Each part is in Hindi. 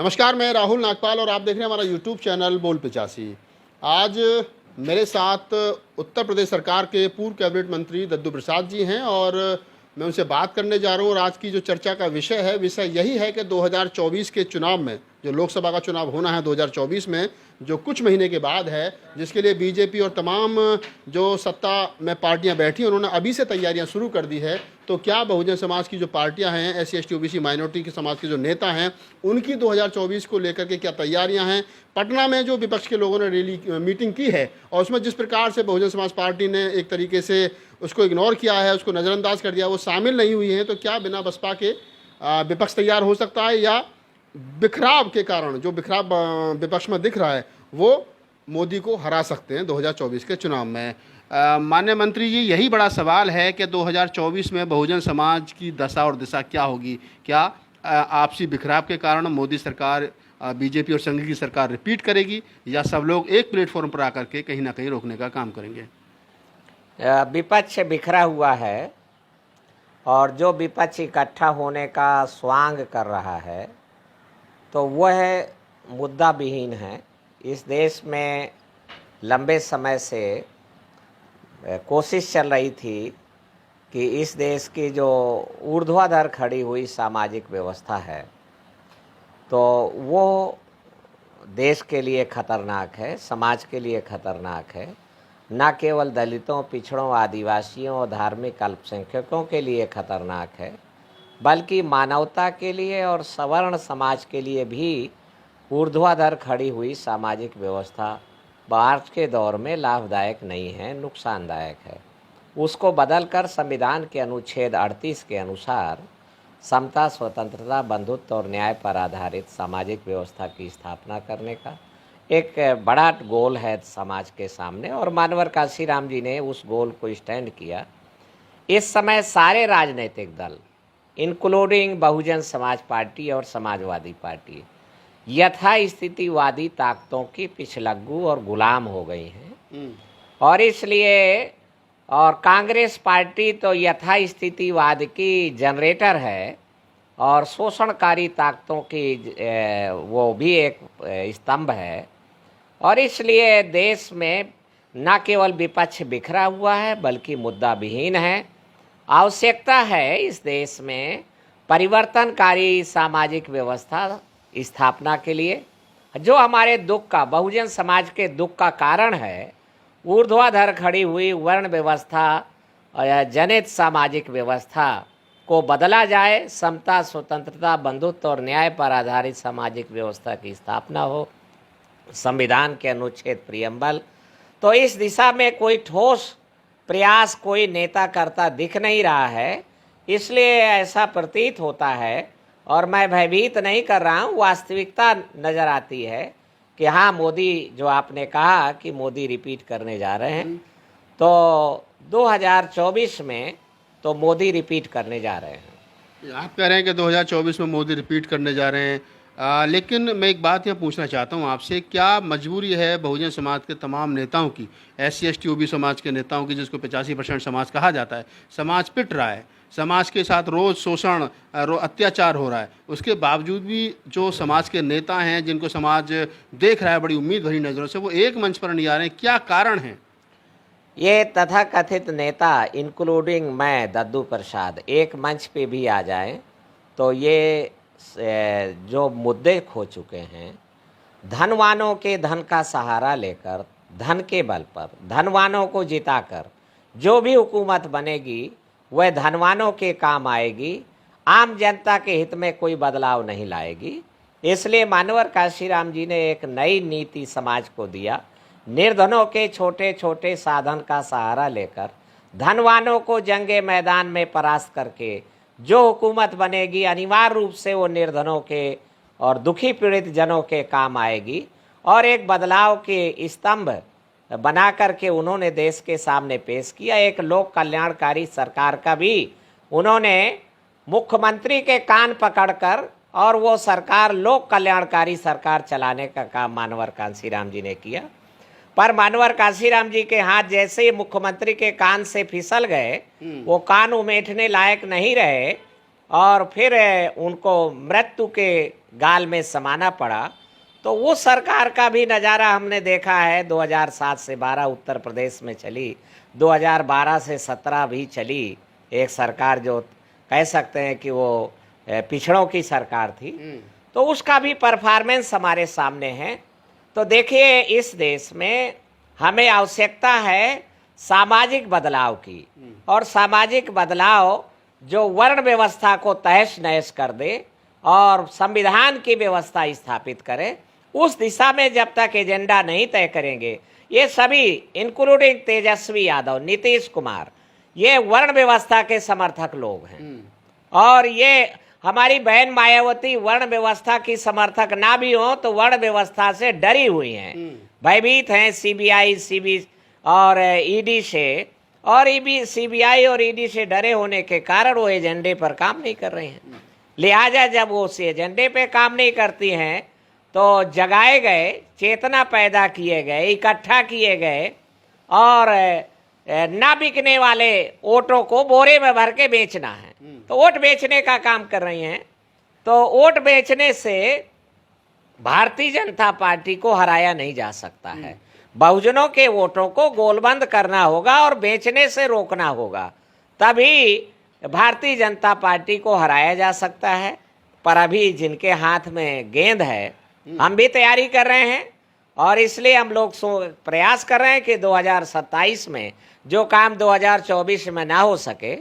नमस्कार, मैं राहुल नागपाल और आप देख रहे हैं हमारा यूट्यूब चैनल बोल 85। आज मेरे साथ उत्तर प्रदेश सरकार के पूर्व कैबिनेट मंत्री दद्दू प्रसाद जी हैं और मैं उनसे बात करने जा रहा हूँ। और आज की जो चर्चा का विषय यही है कि 2024 के चुनाव में, जो लोकसभा का चुनाव होना है 2024 में, जो कुछ महीने के बाद है, जिसके लिए बीजेपी और तमाम जो सत्ता में पार्टियां बैठी हैं उन्होंने अभी से तैयारियां शुरू कर दी है। तो क्या बहुजन समाज की जो पार्टियां हैं, SC ST OBC माइनॉरिटी के समाज के जो नेता हैं, उनकी 2024 को लेकर के क्या तैयारियां हैं? पटना में जो विपक्ष के लोगों ने रैली मीटिंग की है और उसमें जिस प्रकार से बहुजन समाज पार्टी ने एक तरीके से उसको इग्नोर किया है, उसको नज़रअंदाज कर दिया, वो शामिल नहीं हुई हैं, तो क्या बिना बसपा के विपक्ष तैयार हो सकता है, या बिखराव के कारण जो बिखराव विपक्ष में दिख रहा है वो मोदी को हरा सकते हैं 2024 के चुनाव में? माननीय मंत्री जी, यही बड़ा सवाल है कि 2024 में बहुजन समाज की दशा और दिशा क्या होगी? क्या आपसी बिखराव के कारण मोदी सरकार, बीजेपी और संघ की सरकार रिपीट करेगी, या सब लोग एक प्लेटफॉर्म पर आकर के कहीं ना कहीं रोकने का काम करेंगे? विपक्ष बिखरा हुआ है और जो विपक्ष इकट्ठा होने का स्वांग कर रहा है तो वह मुद्दा विहीन है। इस देश में लंबे समय से कोशिश चल रही थी कि इस देश की जो ऊर्ध्वाधर खड़ी हुई सामाजिक व्यवस्था है तो वो देश के लिए खतरनाक है, समाज के लिए खतरनाक है। न केवल दलितों, पिछड़ों, आदिवासियों और धार्मिक अल्पसंख्यकों के लिए खतरनाक है, बल्कि मानवता के लिए और सवर्ण समाज के लिए भी ऊर्ध्वाधर खड़ी हुई सामाजिक व्यवस्था आज के दौर में लाभदायक नहीं है, नुकसानदायक है। उसको बदलकर संविधान के अनुच्छेद 38 के अनुसार समता, स्वतंत्रता, बंधुत्व और न्याय पर आधारित सामाजिक व्यवस्था की स्थापना करने का एक बड़ा गोल है समाज के सामने, और मानवर काशीराम जी ने उस गोल को स्टैंड किया। इस समय सारे राजनीतिक दल इंक्लूडिंग बहुजन समाज पार्टी और समाजवादी पार्टी यथास्थितिवादी ताकतों की पिछलग्गू और गुलाम हो गई हैं, और इसलिए और कांग्रेस पार्टी तो यथास्थितिवाद की जनरेटर है और शोषणकारी ताकतों की वो भी एक स्तंभ है। और इसलिए देश में न केवल विपक्ष बिखरा हुआ है बल्कि मुद्दा विहीन है। आवश्यकता है इस देश में परिवर्तनकारी सामाजिक व्यवस्था स्थापना के लिए। जो हमारे दुख का, बहुजन समाज के दुख का कारण है, ऊर्ध्वाधर खड़ी हुई वर्ण व्यवस्था जनित सामाजिक व्यवस्था को बदला जाए, समता, स्वतंत्रता, बंधुत्व और न्याय पर आधारित सामाजिक व्यवस्था की स्थापना हो, संविधान के अनुच्छेद प्रियम्बल। तो इस दिशा में कोई ठोस प्रयास कोई नेता करता दिख नहीं रहा है, इसलिए ऐसा प्रतीत होता है, और मैं भयभीत नहीं कर रहा हूँ, वास्तविकता नज़र आती है कि हाँ, मोदी, जो आपने कहा कि मोदी रिपीट करने जा रहे हैं, तो 2024 में तो मोदी रिपीट करने जा रहे हैं। आप कह रहे हैं कि 2024 में मोदी रिपीट करने जा रहे हैं, लेकिन मैं एक बात यह पूछना चाहता हूं आपसे, क्या मजबूरी है बहुजन समाज के तमाम नेताओं की, SC ST OBC समाज के नेताओं की, जिसको 85% समाज कहा जाता है? समाज पिट रहा है, समाज के साथ रोज़ शोषण, अत्याचार हो रहा है, उसके बावजूद भी जो समाज के नेता हैं, जिनको समाज देख रहा है बड़ी उम्मीद भरी नज़रों से, वो एक मंच पर नहीं आ रहे हैं। क्या कारण है? ये तथाकथित नेता इंक्लूडिंग मैं, दद्दू प्रसाद, एक मंच पे भी आ जाएं तो ये जो मुद्दे खो चुके हैं, धनवानों के धन का सहारा लेकर, धन के बल पर धनवानों को जिताकर जो भी हुकूमत बनेगी वह धनवानों के काम आएगी, आम जनता के हित में कोई बदलाव नहीं लाएगी। इसलिए मानवर काशीराम जी ने एक नई नीति समाज को दिया, निर्धनों के छोटे छोटे साधन का सहारा लेकर धनवानों को जंगे मैदान में परास्त करके जो हुकूमत बनेगी अनिवार्य रूप से वो निर्धनों के और दुखी पीड़ित जनों के काम आएगी, और एक बदलाव के स्तंभ बना करके उन्होंने देश के सामने पेश किया। एक लोक कल्याणकारी सरकार का भी उन्होंने मुख्यमंत्री के कान पकड़कर, और वो सरकार लोक कल्याणकारी सरकार चलाने का काम मानवर काशीराम जी ने किया। पर मानवर काशीराम जी के हाथ जैसे ही मुख्यमंत्री के कान से फिसल गए, वो कान उमेटने लायक नहीं रहे, और फिर उनको मृत्यु के गाल में समाना पड़ा। तो वो सरकार का भी नज़ारा हमने देखा है। 2007 से 12 उत्तर प्रदेश में चली, 2012 से 17 भी चली एक सरकार, जो कह सकते हैं कि वो पिछड़ों की सरकार थी। तो उसका भी परफॉर्मेंस हमारे सामने है। तो देखिए, इस देश में हमें आवश्यकता है सामाजिक बदलाव की, और सामाजिक बदलाव जो वर्ण व्यवस्था को तहस नहस कर दे और संविधान की व्यवस्था स्थापित करे, उस दिशा में जब तक एजेंडा नहीं तय करेंगे, ये सभी इंक्लूडिंग तेजस्वी यादव, नीतीश कुमार, ये वर्ण व्यवस्था के समर्थक लोग हैं। और ये हमारी बहन मायावती वर्ण व्यवस्था की समर्थक ना भी हो तो वर्ण व्यवस्था से डरी हुई हैं, भयभीत हैं सीबीआई और ईडी से। और सीबीआई और ईडी से डरे होने के कारण वो एजेंडे पर काम नहीं कर रहे हैं। लिहाजा जब वो उस एजेंडे पे काम नहीं करती हैं तो जगाए गए, चेतना पैदा किए गए, इकट्ठा किए गए और ना बिकने वाले वोटों को बोरे में भर के बेचना है। तो वोट बेचने का काम कर रही हैं। तो वोट बेचने से भारतीय जनता पार्टी को हराया नहीं जा सकता है। बहुजनों के वोटों को गोलबंद करना होगा और बेचने से रोकना होगा, तभी भारतीय जनता पार्टी को हराया जा सकता है। पर अभी जिनके हाथ में गेंद है, हम भी तैयारी कर रहे हैं और इसलिए हम लोग प्रयास कर रहे हैं कि 2027 में जो काम 2024 में ना हो सके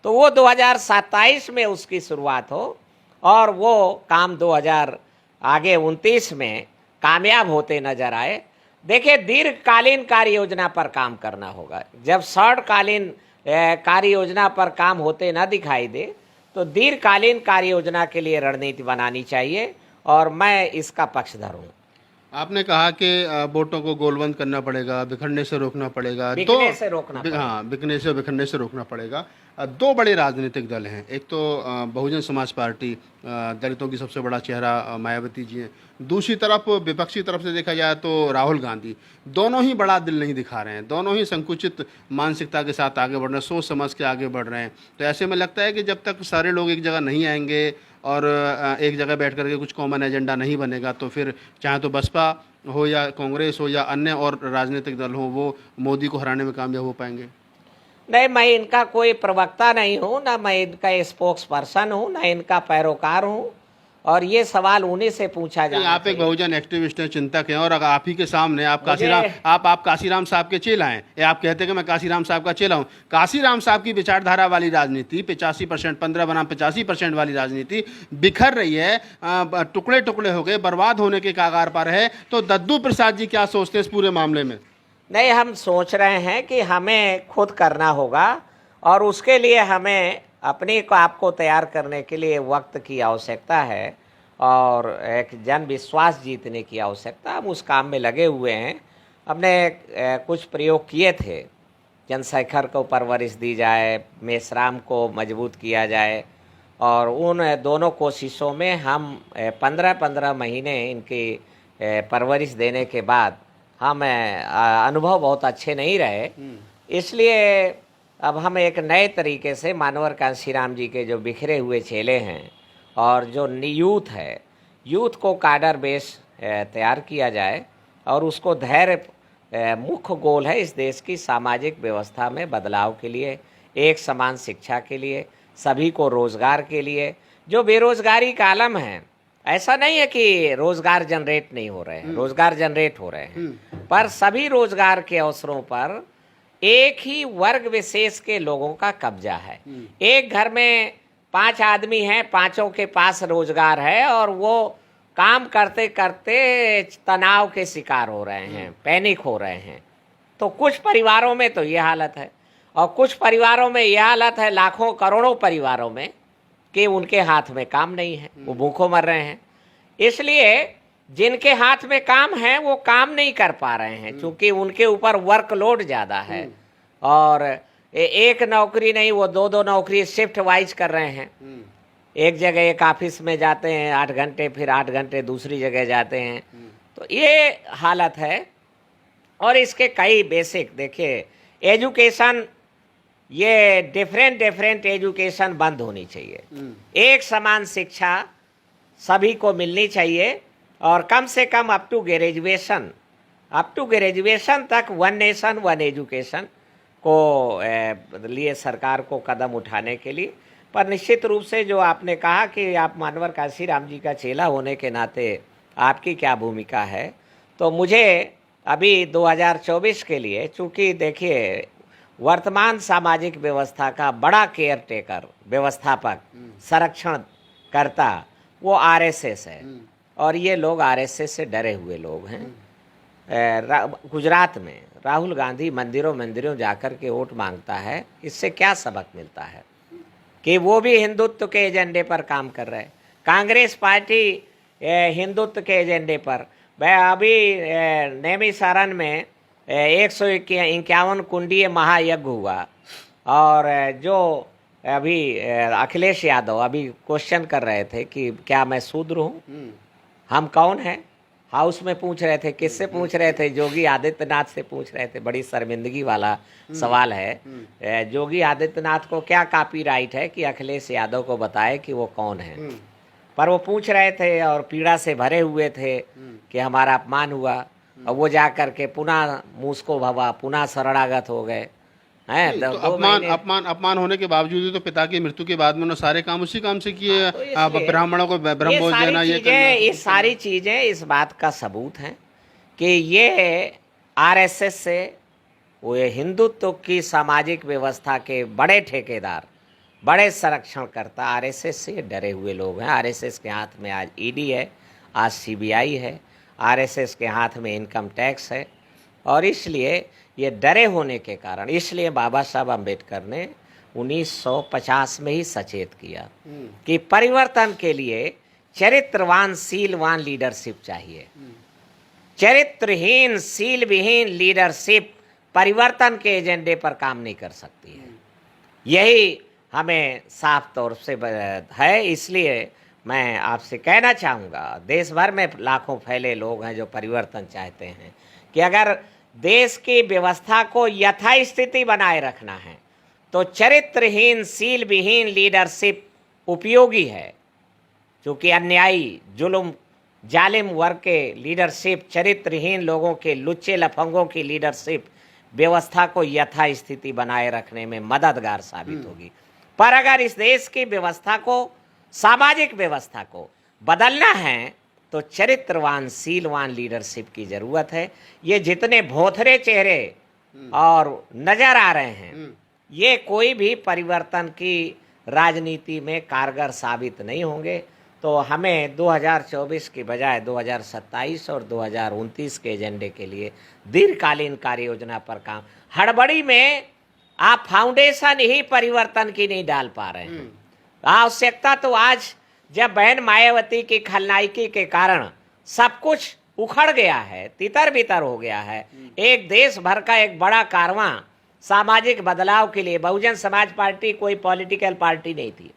तो वो 2027 में उसकी शुरुआत हो और वो काम 2029 में कामयाब होते नजर आए। देखिए, दीर्घकालीन कार्य योजना पर काम करना होगा। जब शॉर्टकालीन कार्य योजना पर काम होते ना दिखाई दे तो दीर्घकालीन कार्य योजना के लिए रणनीति बनानी चाहिए और मैं इसका पक्षधर हूँ। आपने कहा कि वोटों को गोलबंद करना पड़ेगा, बिखरने से रोकना पड़ेगा, बिकने से रोकना पड़ेगा। हाँ, बिकने से बिखरने से रोकना पड़ेगा। दो बड़े राजनीतिक दल हैं, एक तो बहुजन समाज पार्टी, दलितों की सबसे बड़ा चेहरा मायावती जी हैं, दूसरी तरफ विपक्षी तरफ से देखा जाए तो राहुल गांधी। दोनों ही बड़ा दिल नहीं दिखा रहे हैं, दोनों ही संकुचित मानसिकता के साथ आगे बढ़ रहे हैं, सोच समझ के आगे बढ़ रहे हैं। तो ऐसे में लगता है कि जब तक सारे लोग एक जगह नहीं आएंगे और एक जगह बैठ करके कुछ कॉमन एजेंडा नहीं बनेगा तो फिर चाहे तो बसपा हो या कांग्रेस हो या अन्य और राजनीतिक दल हो, वो मोदी को हराने में कामयाब हो पाएंगे। नहीं, मैं इनका कोई प्रवक्ता नहीं हूँ, ना मैं इनका स्पोक्स पर्सन हूँ, ना इनका पैरोकार हूँ, और ये सवाल उन्हीं से पूछा जाना आप एक बहुजन एक्टिविस्ट हैं, चिंतक हैं, और अगर आप ही के सामने आप काशीराम साहब के चेला हैं, या आप कहते हैं कि मैं काशीराम साहब का चेला हूँ। काशीराम साहब की विचारधारा वाली राजनीति 85% 15 बनाम 85% वाली राजनीति बिखर रही है, टुकड़े टुकड़े हो गए, बर्बाद होने के कागार पर है। तो दद्दू प्रसाद जी क्या सोचते हैं इस पूरे मामले में? नहीं, हम सोच रहे हैं कि हमें खुद करना होगा और उसके लिए हमें अपने को आपको तैयार करने के लिए वक्त की आवश्यकता है और एक जन विश्वास जीतने की आवश्यकता। हम उस काम में लगे हुए हैं। हमने कुछ प्रयोग किए थे, चंद्रशेखर को परवरिश दी जाए, मेश्राम को मजबूत किया जाए, और उन दोनों कोशिशों में हम 15-15 महीने इनकी परवरिश देने के बाद हम अनुभव बहुत अच्छे नहीं रहे। इसलिए अब हम एक नए तरीके से मानवर कांशीराम जी के जो बिखरे हुए चेले हैं और जो यूथ है, यूथ को काडर बेस तैयार किया जाए और उसको धैर्य मुख्य गोल है इस देश की सामाजिक व्यवस्था में बदलाव के लिए, एक समान शिक्षा के लिए, सभी को रोजगार के लिए। जो बेरोजगारी का आलम है, ऐसा नहीं है कि रोजगार जनरेट नहीं हो रहे हैं, रोजगार जनरेट हो रहे हैं, पर सभी रोजगार के अवसरों पर एक ही वर्ग विशेष के लोगों का कब्जा है। एक घर में 5 आदमी हैं, पांचों के पास रोजगार है और वो काम करते करते तनाव के शिकार हो रहे हैं, पैनिक हो रहे हैं। तो कुछ परिवारों में तो ये हालत है और कुछ परिवारों में ये हालत है, लाखों करोड़ों परिवारों में, कि उनके हाथ में काम नहीं है, वो भूखों मर रहे हैं। इसलिए जिनके हाथ में काम है वो काम नहीं कर पा रहे हैं, क्योंकि उनके ऊपर वर्कलोड ज़्यादा है और एक नौकरी नहीं, वो 2-2 नौकरी शिफ्ट वाइज कर रहे हैं। एक जगह एक ऑफिस में जाते हैं 8 घंटे, फिर 8 घंटे दूसरी जगह जाते हैं। तो ये हालत है। और इसके कई बेसिक, देखिए, एजुकेशन ये डिफरेंट डिफरेंट एजुकेशन बंद होनी चाहिए। एक समान शिक्षा सभी को मिलनी चाहिए और कम से कम अप टू ग्रेजुएशन तक वन नेशन वन एजुकेशन को लिए सरकार को कदम उठाने के लिए। पर निश्चित रूप से जो आपने कहा कि आप मानवर काशीराम जी का चेला होने के नाते आपकी क्या भूमिका है, तो मुझे अभी 2024 के लिए, चूँकि देखिए वर्तमान सामाजिक व्यवस्था का बड़ा केयर टेकर, व्यवस्थापक, संरक्षण करता वो आरएसएस है और ये लोग आरएसएस से डरे हुए लोग हैं। गुजरात में राहुल गांधी मंदिरों जाकर के वोट मांगता है, इससे क्या सबक मिलता है कि वो भी हिंदुत्व के एजेंडे पर काम कर रहे हैं। कांग्रेस पार्टी हिंदुत्व के एजेंडे पर, वह अभी नैमिषारण्य में 151 कुंडीय महायज्ञ हुआ और जो अभी अखिलेश यादव अभी क्वेश्चन कर रहे थे कि क्या मैं शूद्र हूँ, हम कौन हैं, हाउस में पूछ रहे थे। किससे पूछ रहे थे? योगी आदित्यनाथ से पूछ रहे थे। बड़ी शर्मिंदगी वाला सवाल है। योगी आदित्यनाथ को क्या कॉपीराइट है कि अखिलेश यादव को बताए कि वो कौन है? पर वो पूछ रहे थे और पीड़ा से भरे हुए थे कि हमारा अपमान हुआ, और वो जा करके पुनः मूसको भवा, पुनः शरणागत हो गए हैं। तो अपमान होने के बावजूद तो पिता की मृत्यु के बाद में उन्होंने सारे काम उसी काम से किए। ब्राह्मणों को ब्रह्म भोज देना, ये सारी चीजें इस बात का सबूत हैं कि ये आरएसएस से, वो हिंदुत्व की सामाजिक व्यवस्था के बड़े ठेकेदार, बड़े संरक्षणकर्ता आरएसएस से डरे हुए लोग हैं। आरएसएस के हाथ में आज ईडी है, आज सीबीआई है, आरएसएस के हाथ में इनकम टैक्स है, और इसलिए ये डरे होने के कारण, इसलिए बाबा साहब अम्बेडकर ने 1950 में ही सचेत किया कि परिवर्तन के लिए चरित्रवान शीलवान लीडरशिप चाहिए। चरित्रहीन शील विहीन लीडरशिप परिवर्तन के एजेंडे पर काम नहीं कर सकती है। यही हमें साफ तौर से है। इसलिए मैं आपसे कहना चाहूँगा, देश भर में लाखों फैले लोग हैं जो परिवर्तन चाहते हैं, कि अगर देश की व्यवस्था को यथास्थिति बनाए रखना है तो चरित्रहीन शील विहीन लीडरशिप उपयोगी है। क्योंकि अन्यायी जुल्म जालिम वर्ग के लीडरशिप, चरित्रहीन लोगों के, लुच्चे लफंगों की लीडरशिप व्यवस्था को यथास्थिति बनाए रखने में मददगार साबित होगी। पर अगर इस देश की व्यवस्था को, सामाजिक व्यवस्था को बदलना है तो चरित्रवान शीलवान लीडरशिप की जरूरत है। ये जितने भोथरे चेहरे और नजर आ रहे हैं, ये कोई भी परिवर्तन की राजनीति में कारगर साबित नहीं होंगे। तो हमें 2024 की बजाय 2027 और 2029 के एजेंडे के लिए दीर्घकालीन कार्य योजना पर काम, हड़बड़ी में आप फाउंडेशन ही परिवर्तन की नहीं डाल पा रहे हैं। आवश्यकता तो आज, जब बहन मायावती की खलनायकी के कारण सब कुछ उखड़ गया है, तितर बितर हो गया है, एक देश भर का एक बड़ा कारवां सामाजिक बदलाव के लिए, बहुजन समाज पार्टी कोई पॉलिटिकल पार्टी नहीं थी,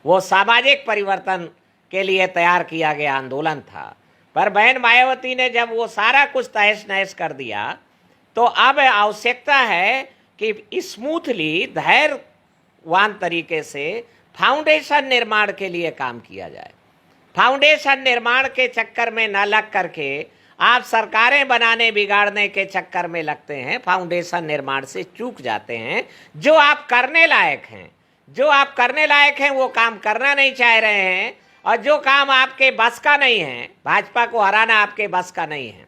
वो सामाजिक परिवर्तन के लिए तैयार किया गया आंदोलन था। पर बहन मायावती ने जब वो सारा कुछ तहस नहस कर दिया, तो अब आवश्यकता है कि स्मूथली, धैर्यवान तरीके से फाउंडेशन निर्माण के लिए काम किया जाए। फाउंडेशन निर्माण के चक्कर में न लग करके आप सरकारें बनाने बिगाड़ने के चक्कर में लगते हैं, फाउंडेशन निर्माण से चूक जाते हैं। जो आप करने लायक हैं, जो आप करने लायक हैं, वो काम करना नहीं चाह रहे हैं, और जो काम आपके बस का नहीं है, भाजपा को हराना आपके बस का नहीं है,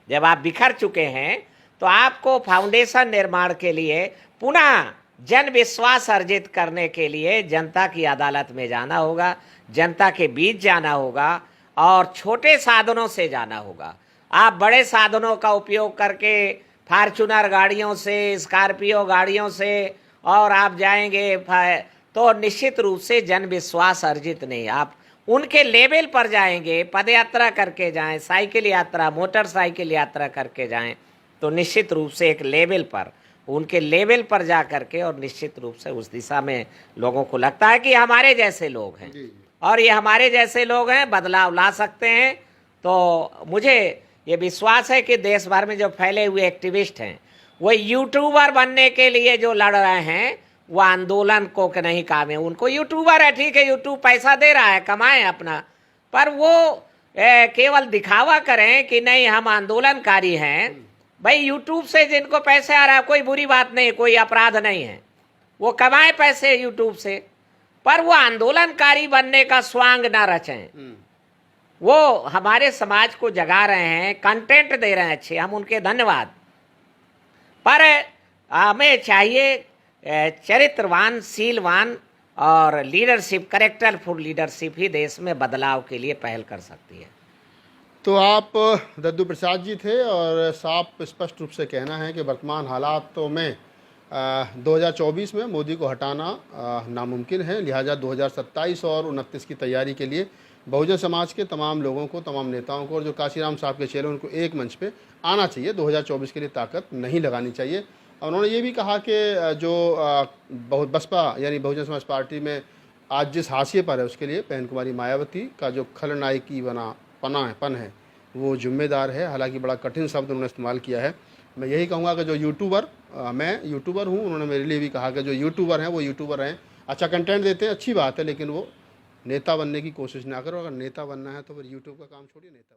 जब आप बिखर चुके हैं, तो आपको फाउंडेशन निर्माण के लिए पुनः जन विश्वास अर्जित करने के लिए जनता की अदालत में जाना होगा, जनता के बीच जाना होगा, और छोटे साधनों से जाना होगा। आप बड़े साधनों का उपयोग करके, फार्चूनर गाड़ियों से, स्कॉर्पियो गाड़ियों से, और आप जाएंगे तो निश्चित रूप से जन विश्वास अर्जित नहीं। आप उनके लेवल पर जाएंगे, पदयात्रा करके जाएं, साइकिल यात्रा, मोटरसाइकिल यात्रा करके जाएं, तो निश्चित रूप से एक लेवल पर, उनके लेवल पर जा करके, और निश्चित रूप से उस दिशा में लोगों को लगता है कि हमारे जैसे लोग हैं और ये हमारे जैसे लोग हैं, बदलाव ला सकते हैं। तो मुझे ये विश्वास है कि देश भर में जो फैले हुए एक्टिविस्ट हैं, वो यूट्यूबर बनने के लिए जो लड़ रहे हैं वो आंदोलन को नहीं काम है। उनको यूट्यूबर है, ठीक है, यूट्यूब पैसा दे रहा है, कमाए अपना, पर वो केवल दिखावा करें कि नहीं हम आंदोलनकारी हैं। भाई यूट्यूब से जिनको पैसे आ रहा है कोई बुरी बात नहीं, कोई अपराध नहीं है, वो कमाए पैसे यूट्यूब से, पर वो आंदोलनकारी बनने का स्वांग ना रचें। वो हमारे समाज को जगा रहे हैं, कंटेंट दे रहे हैं अच्छे, हम उनके धन्यवाद, पर हमें चाहिए चरित्रवान, शीलवान और लीडरशिप, करेक्टरफुल लीडरशिप ही देश में बदलाव के लिए पहल कर सकती है। तो आप दद्दू प्रसाद जी थे और साफ स्पष्ट रूप से कहना है कि वर्तमान हालातों में 2024 में मोदी को हटाना नामुमकिन है, लिहाजा 2027 और 29 की तैयारी के लिए बहुजन समाज के तमाम लोगों को, तमाम नेताओं को और जो काशीराम साहब के चेले उनको एक मंच पे आना चाहिए। 2024 के लिए ताकत नहीं लगानी चाहिए। और उन्होंने ये भी कहा कि जो बहुत बसपा यानी बहुजन समाज पार्टी में आज जिस हाशिए पर है उसके लिए बहन कुमारी मायावती का जो खलनायकी पन है वो जिम्मेदार है। हालांकि बड़ा कठिन शब्द उन्होंने इस्तेमाल किया है। मैं यही कहूँगा कि जो यूट्यूबर, मैं यूट्यूबर हूँ, उन्होंने मेरे लिए भी कहा कि जो यूट्यूबर हैं वो यूट्यूबर हैं, अच्छा कंटेंट देते हैं, अच्छी बात है, लेकिन वो नेता बनने की कोशिश ना करो। अगर नेता बनना है तो फिर यूट्यूब का काम छोड़िए, नेता